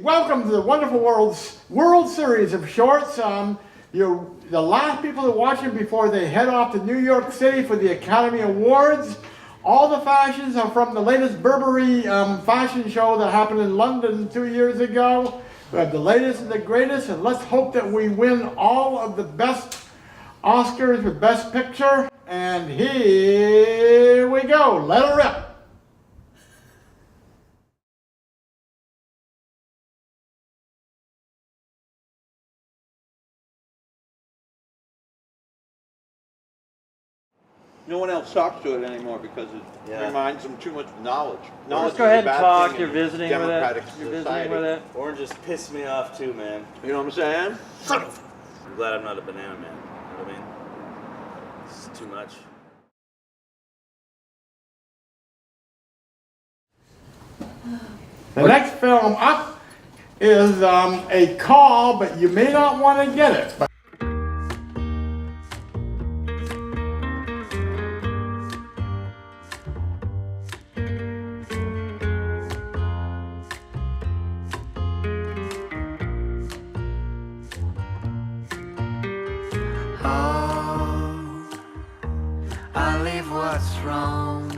Welcome to the Wonderful World Series of Shorts. You're the last people to watch them before they head off to New York City for the Academy Awards. All the fashions are from the latest Burberry fashion show that happened in London 2 years ago. We have the latest and the greatest, and let's hope that we win all of the best Oscars for Best Picture. And here we go. Let her rip. No one else talks to it anymore because it reminds them too much knowledge. Just go ahead and talk. You're visiting with it. You're visiting with it. Oranges piss me off too, man. You know what I'm saying? I'm glad I'm not a banana man. You know what I mean? It's too much. The next film up is a call, but you may not want to get it. I leave what's wrong,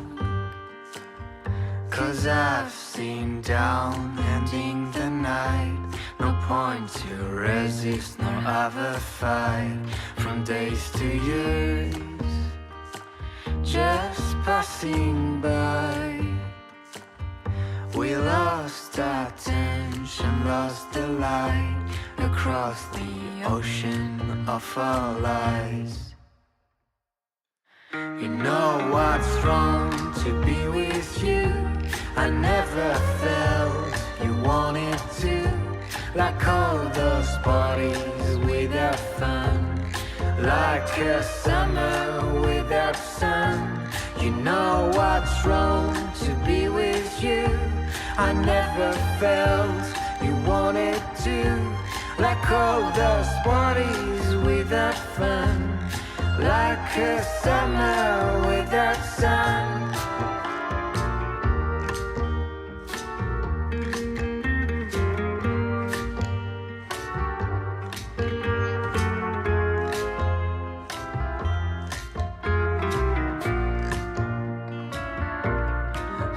'cause I've seen down ending the night. No point to resist, no other fight. From days to years, just passing by. We lost our attention, lost the light across the ocean of our lives. You know what's wrong to be with you. I never felt you wanted to. Like all those parties without fun, like a summer without sun. You know what's wrong to be with you. I never felt you wanted to. Like all those parties without fun, like a summer without sun.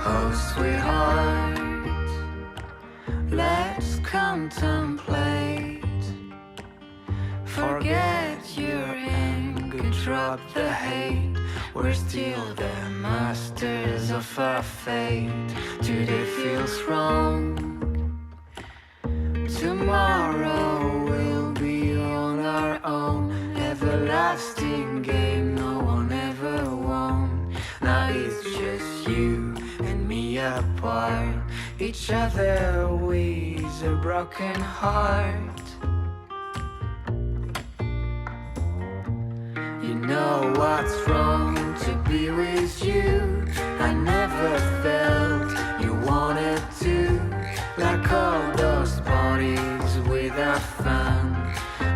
Oh, sweetheart, let's contemplate. Forget your anger, drop the hate. We're still the masters of our fate. Today feels wrong, tomorrow we'll be on our own. Everlasting game no one ever won. Now it's just you and me apart. Each other with a broken heart. You know what's wrong to be with you. I never felt you wanted to. Like all those parties without fun,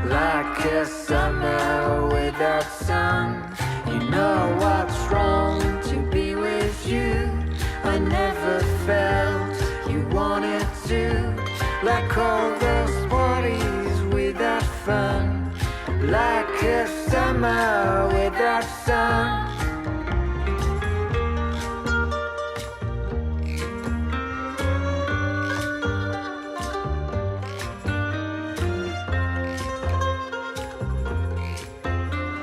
like a summer without sun. You know what's wrong to be with you. I never felt you wanted to. Like all those parties without fun, like a summer without sun.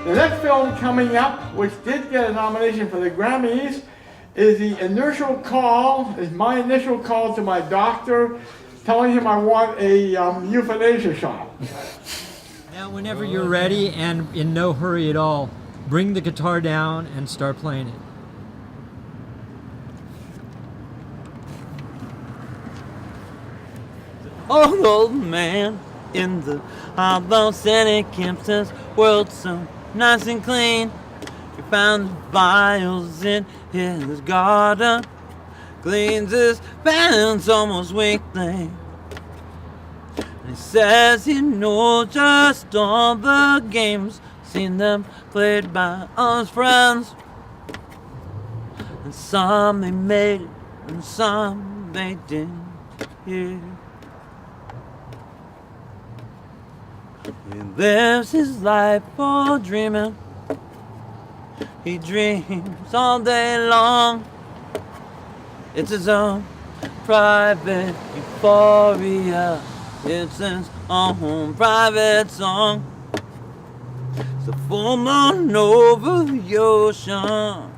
The next film coming up, which did get a nomination for the Grammys, is The Initial Call. Is my initial call to my doctor, telling him I want a euthanasia shot. Now, whenever you're ready and in no hurry at all, bring the guitar down and start playing it. Old man in the hollow city keeps his world so nice and clean. He found the vials in his garden, cleans his pants almost weekly. He says he knows just all the games, seen them played by all his friends. And some they made it, and some they didn't. Yeah. He lives his life for dreaming. He dreams all day long. It's his own private euphoria. It's his own private song. It's the full moon over the ocean.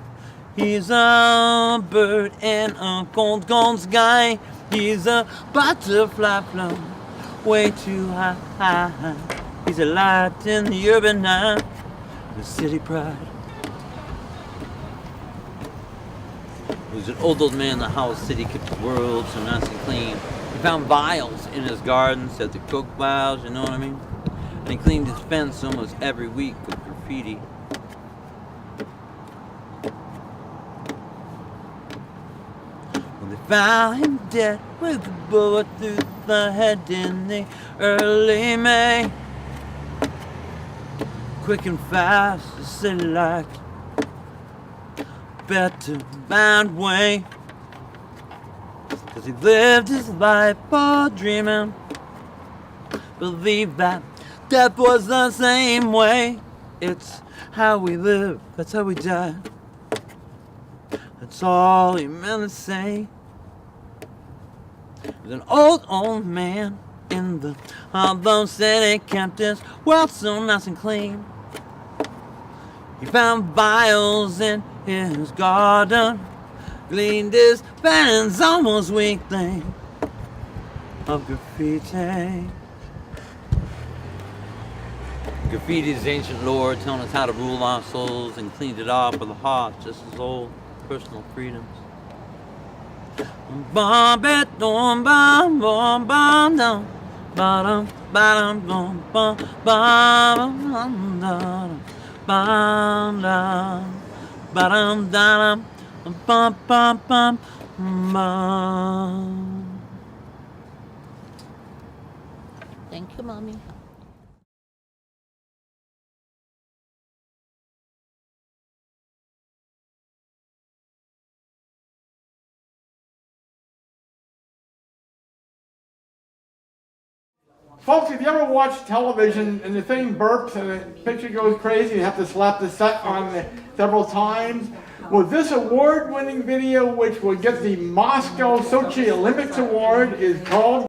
He's a bird in a cold, cold sky. He's a butterfly flown way too high. He's a light in the urban night, the city pride. He was an old man in the house, said he kept the world so nice and clean. He found vials in his garden, said the coke vials, you know what I mean? And he cleaned his fence almost every week with graffiti. Well, they found him dead with a bullet through the head in the early May. Quick and fast, the city like better bound way. 'Cause he lived his life for dreaming. Believed that death was the same way. It's how we live, that's how we die. That's all he meant to say. He was an old man in the Harlem city, kept his world so nice and clean. He found vials in his garden, gleaned his fans almost weekly of graffiti. Graffiti is ancient lore telling us how to rule our souls and cleaned it off with a heart just as old personal freedoms. Bum it dum bum bum bum dum bottom bottom bum bum bum bum dum bum dum bottom dum bum bum bum bum. Thank you, mommy. Folks, if you ever watch television and the thing burps and the picture goes crazy, you have to slap the set on several times. Well, this award-winning video, which will get the Moscow Sochi Olympics Award, is called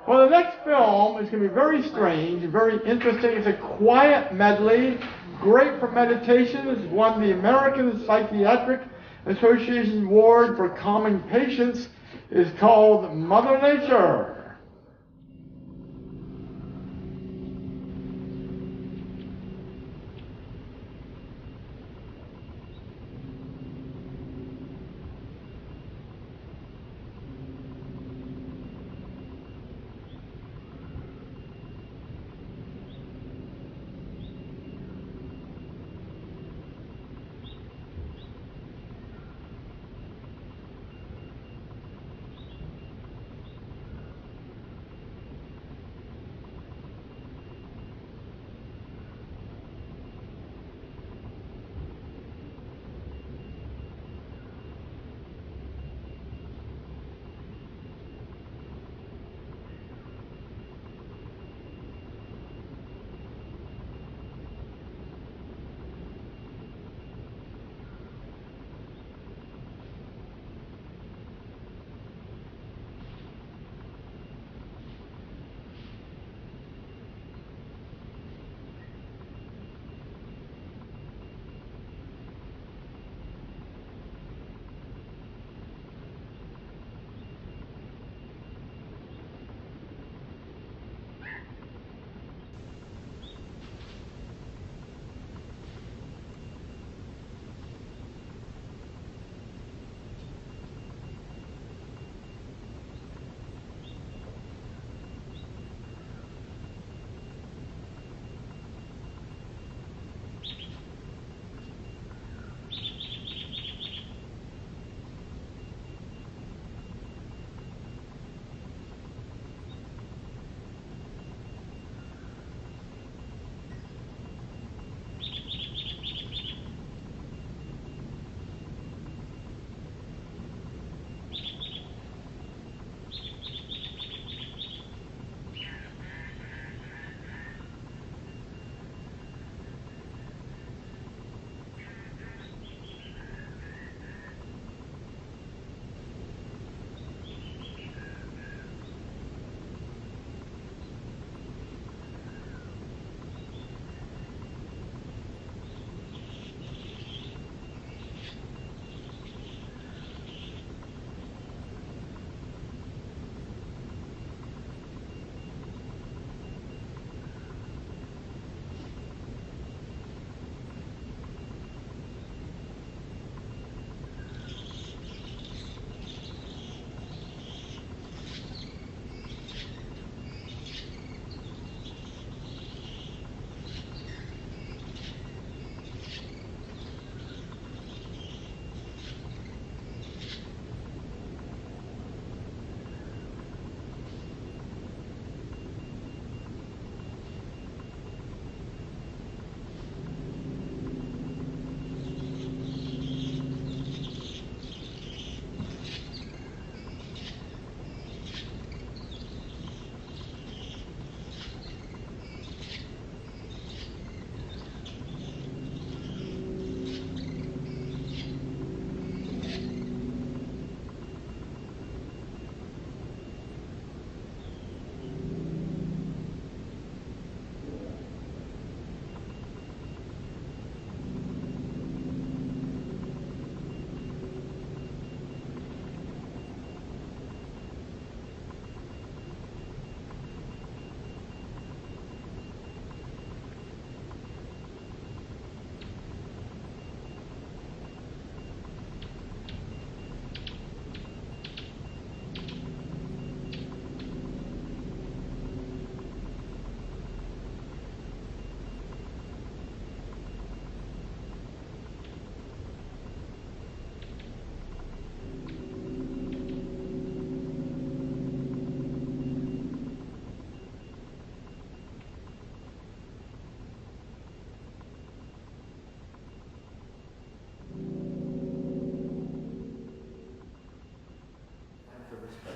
Well, the next film is going to be very strange, very interesting. It's a quiet medley, great for meditation. It's won the American Psychiatric Association Award for Calming Patients. It's called Mother Nature.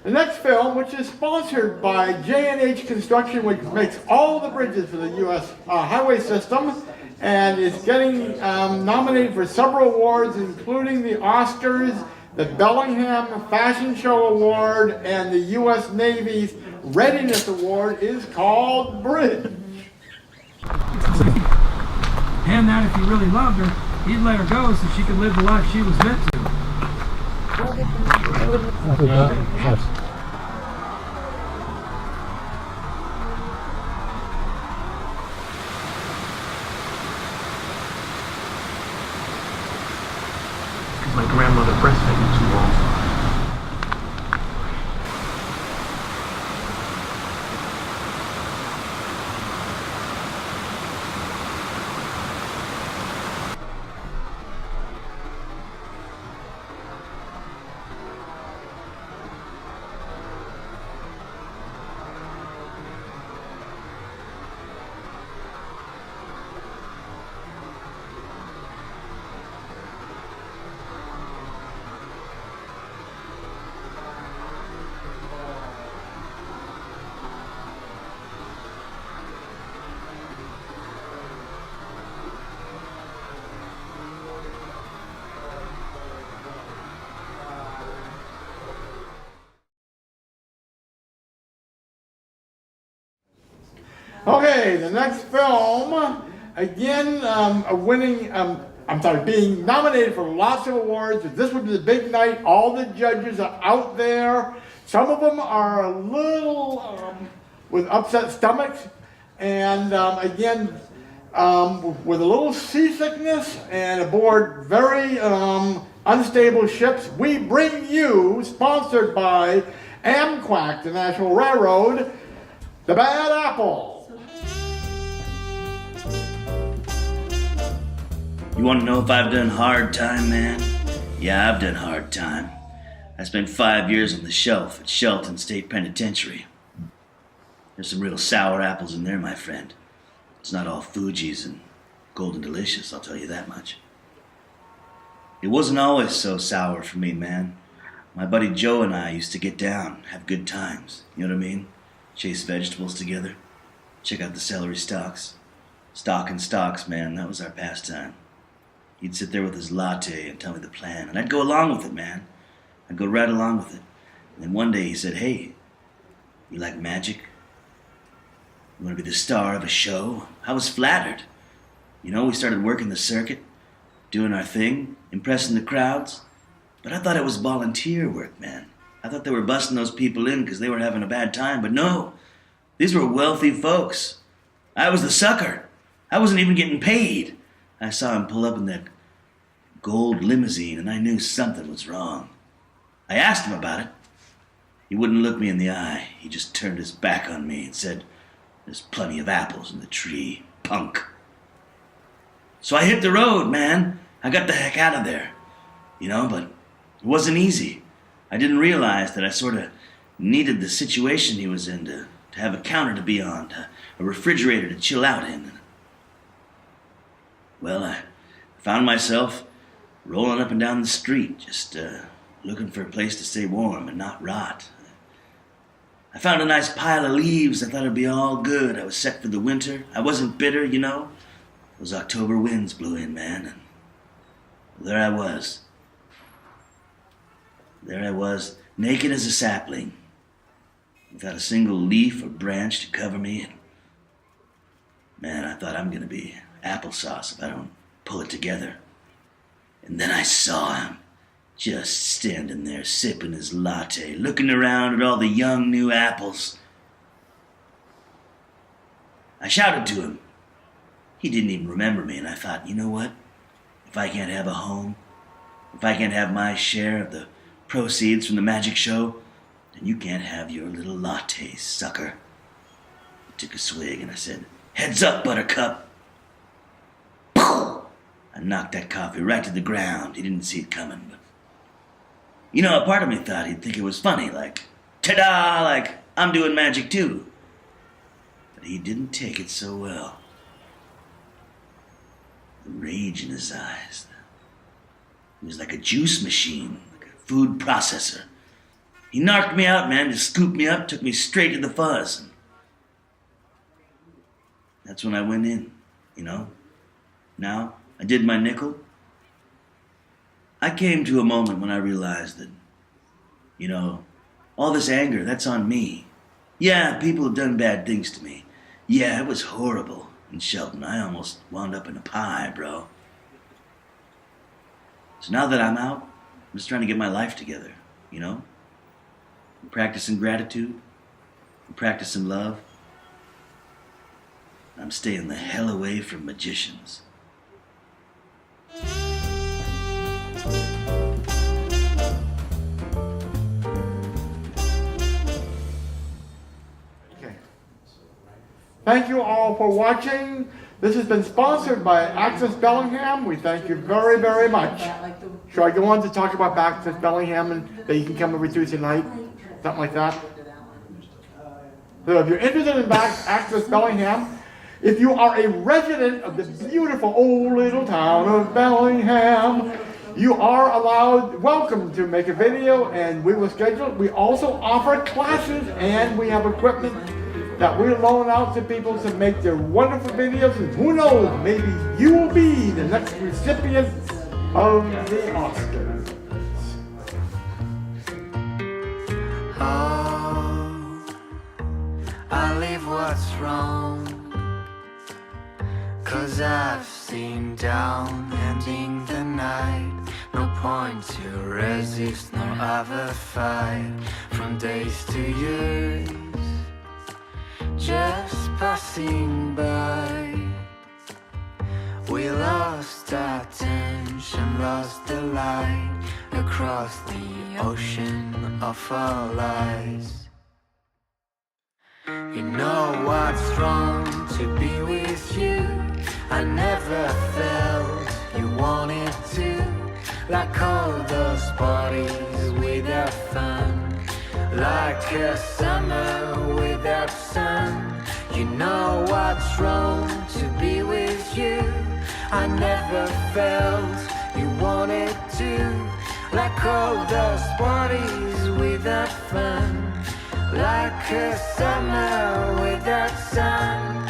The next film, which is sponsored by J&H Construction, which makes all the bridges for the U.S. highway system, and is getting nominated for several awards, including the Oscars, the Bellingham Fashion Show Award, and the U.S. Navy's Readiness Award, is called Bridge. And that if he really loved her, he'd let her go so she could live the life she was meant to. Because my grandmother breastfed me too long. Okay, the next film, again, being nominated for lots of awards. This would be the big night. All the judges are out there. Some of them are a little with upset stomachs, and again, with a little seasickness and aboard very unstable ships, we bring you, sponsored by Amquac, the National Railroad, The Bad Apple. You want to know if I've done hard time, man? Yeah, I've done hard time. I spent 5 years on the shelf at Shelton State Penitentiary. There's some real sour apples in there, my friend. It's not all Fuji's and Golden Delicious, I'll tell you that much. It wasn't always so sour for me, man. My buddy Joe and I used to get down, have good times. You know what I mean? Chase vegetables together. Check out the celery stalks. Stalking stalks, man, that was our pastime. He'd sit there with his latte and tell me the plan, and I'd go along with it, man. I'd go right along with it. And then one day he said, "Hey, you like magic? You want to be the star of a show?" I was flattered. You know, we started working the circuit, doing our thing, impressing the crowds. But I thought it was volunteer work, man. I thought they were busting those people in because they were having a bad time, but no. These were wealthy folks. I was the sucker. I wasn't even getting paid. I saw him pull up in that gold limousine, and I knew something was wrong. I asked him about it. He wouldn't look me in the eye. He just turned his back on me and said, "There's plenty of apples in the tree, punk." So I hit the road, man. I got the heck out of there. You know, but it wasn't easy. I didn't realize that I sort of needed the situation he was in to have a counter to be on, a refrigerator to chill out in. Well, I found myself rolling up and down the street, just looking for a place to stay warm and not rot. I found a nice pile of leaves. I thought it'd be all good. I was set for the winter. I wasn't bitter, you know. Those October winds blew in, man, and there I was. There I was, naked as a sapling, without a single leaf or branch to cover me. And man, I thought I'm gonna be applesauce if I don't pull it together. And then I saw him, just standing there sipping his latte, looking around at all the young new apples. I shouted to him. He didn't even remember me, and I thought, you know what? If I can't have a home, if I can't have my share of the proceeds from the magic show, then you can't have your little latte, sucker. I took a swig and I said, "Heads up, Buttercup." I knocked that coffee right to the ground. He didn't see it coming, but you know, a part of me thought he'd think it was funny, like, ta-da, like I'm doing magic too. But he didn't take it so well. The rage in his eyes. He was like a juice machine, like a food processor. He knocked me out, man, just scooped me up, took me straight to the fuzz. That's when I went in, you know. Now, I did my nickel. I came to a moment when I realized that, you know, all this anger, that's on me. Yeah, people have done bad things to me. Yeah, it was horrible in Shelton. I almost wound up in a pie, bro. So now that I'm out, I'm just trying to get my life together, you know? I'm practicing gratitude. I'm practicing love. I'm staying the hell away from magicians. Okay. Thank you all for watching. This has been sponsored by Access Bellingham. We thank you very, very much. Should I go on to talk about Access Bellingham and that you can come every Tuesday night? Something like that? So if you're interested in Access Bellingham, if you are a resident of the beautiful old little town of Bellingham, you are welcome to make a video, and we will schedule it. We also offer classes, and we have equipment that we loan out to people to make their wonderful videos, and who knows, maybe you will be the next recipient of the Oscars. Oh, I leave what's wrong, 'cause I've seen down ending the night. No point to resist nor ever fight. From days to years, just passing by. We lost our tension, lost the light across the ocean of our lives. You know what's wrong to be with you. I never felt you wanted to, like all those parties without fun, like a summer without sun. You know what's wrong to be with you. I never felt you wanted to, like all those parties without fun, like a summer without sun.